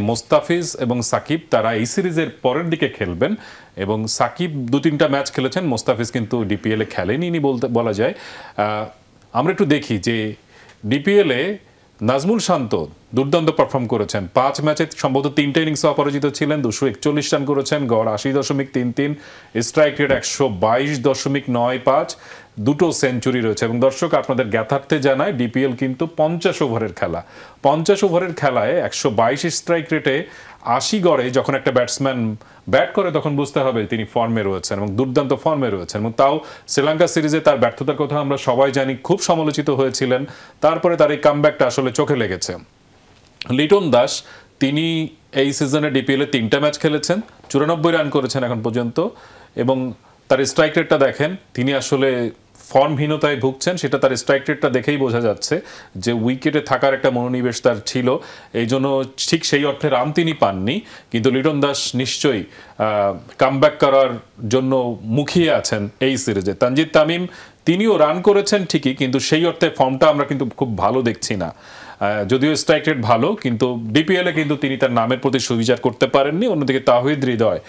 মোস্তাফিজ এবং সাকিব তারা এই সিরিজের পরের দিকে খেলবেন এবং সাকিব 2-3টা ম্যাচ খেলেছেন, মোস্তাফিজ কিন্তু ডিপিএলে খেলেনি বলা যায়। আমরা একটু দেখি যে ডিপিএলে নাজমুল শান্ত দুর্দান্ত পারফর্ম করেছেন, 5 ম্যাচে সম্ভবত 3টা ইনিংসে অপরাজিত ছিলেন, 241 রান করেছেন, গড় 80.33, স্ট্রাইক রেট 122.95, দুটো সেঞ্চুরি রয়েছে। এবং দর্শক আপনাদের জ্ঞাতার্থে জানায় ডিপিএল কিন্তু 50 ওভারের খেলা, 50 ওভারের খেলায় 122 স্ট্রাইক রেটে 80 গড়ে যখন একটা ব্যাটসম্যান ব্যাট করে তখন বুঝতে হবে তিনি ফর্মে রয়েছেন এবং দুর্দান্ত ফর্মে রয়েছেন। এবং তাও শ্রীলঙ্কা সিরিজে তার ব্যর্থতার কথা আমরা সবাই জানি, খুব সমালোচিত হয়েছিলেন, তারপরে তার এই কামব্যাকটা আসলে চোখে লেগেছে। লিটন দাস তিনি এই সিজনে ডিপিএলে 3টা ম্যাচ খেলেছেন, 94 রান করেছেন এখন পর্যন্ত এবং তার স্ট্রাইক রেটটা দেখেন, তিনি আসলে ফর্মহীনতায় ভুগছেন, সেটা তার স্ট্রাইক রেটটা দেখেই বোঝা যাচ্ছে যে উইকেটে থাকার একটা মনোনিবেশ তার ছিল, এই জন্য ঠিক সেই অর্থে রান তিনি পাননি। কিন্তু লিটন দাস নিশ্চয়ই কামব্যাক করার জন্য মুখিয়ে আছেন এই সিরিজে। তানজিদ তামিম তিনিও রান করেছেন ঠিকই, কিন্তু সেই অর্থে ফর্মটা আমরা কিন্তু খুব ভালো দেখছি না। যদিও স্ট্রাইক রেট ভালো, কিন্তু ডিপিএলে কিন্তু তিনি তার নামের প্রতি সুবিচার করতে পারেননি। অন্যদিকে তাওহিদ হৃদয়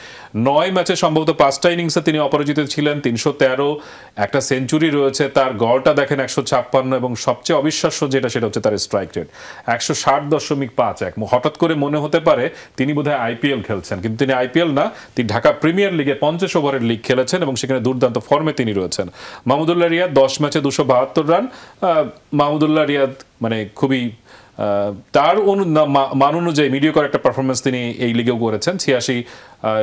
9 ম্যাচে সম্ভবত 5টা ইনিংসে তিনি অপরাজিত ছিলেন, 313, একটা সেঞ্চুরি রয়েছে, তার গড়টা দেখেন 156 এবং সবচেয়ে অবিশ্বাস্য যেটা সেটা হচ্ছে তার স্ট্রাইক রেট 160.51। হঠাৎ করে মনে হতে পারে তিনি বোধহয় আইপিএল খেলছেন, কিন্তু তিনি আইপিএল না, তিনি ঢাকা প্রিমিয়ার লিগে 50 ওভারের লিগ খেলেছেন এবং সেখানে দুর্দান্ত ফর্মে তিনি রয়েছেন। মাহমুদুল্লাহ রিয়াদ 10 ম্যাচে 272 রান। মাহমুদুল্লাহ রিয়াদ মানে খুবই তার মান অনুযায়ী মিডিওকর একটা পারফরমেন্স তিনি এই লিগেও করেছেন, 86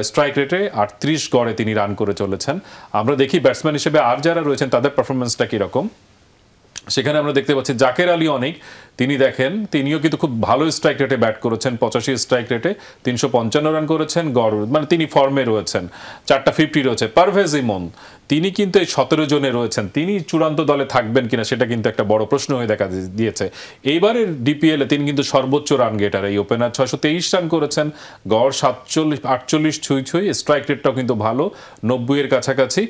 স্ট্রাইক রেটে 38 গড়ে তিনি রান করে চলেছেন। আমরা দেখি ব্যাটসম্যান হিসেবে আর যারা রয়েছেন তাদের পারফরমেন্সটা কীরকম। সেখানে আমরা দেখতে পাচ্ছি জাকের আলী অনেক, তিনি দেখেন তিনিও কিন্তু খুব ভালো স্ট্রাইক রেটে ব্যাট করেছেন, 85 স্ট্রাইক রেটে 355 রান করেছেন, গড় মানে তিনি ফর্মে রয়েছেন, 4টা 50 রয়েছে। পারভেজ ইমন তিনি কিন্তু এই 17 জনে রয়েছেন, তিনি চূড়ান্ত দলে থাকবেন কিনা সেটা কিন্তু একটা বড় প্রশ্ন হয়ে দেখা দিয়েছে। এইবারের ডিপিএলে তিনি কিন্তু সর্বোচ্চ রান গেটার, এই ওপেনার 623 রান করেছেন, গড় 48 ছুঁই, স্ট্রাইক রেটটাও কিন্তু ভালো, 90 এর কাছাকাছি,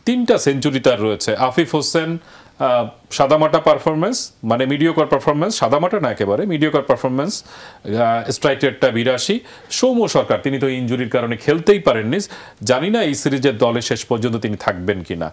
3টা সেঞ্চুরি তার রয়েছে। আফিফ হোসেন সাদামাটা পারফরমেন্স, মানে মিডিওকর পারফরমেন্স, সাদামাটা না একেবারে মিডিওকর পারফরমেন্স, স্ট্রাইক রেটটা 82। সৌম্য সরকার তিনি তো ইনজুরির কারণে খেলতেই পারেননি, জানি না এই সিরিজের দলে শেষ পর্যন্ত তিনি থাকবেন কিনা।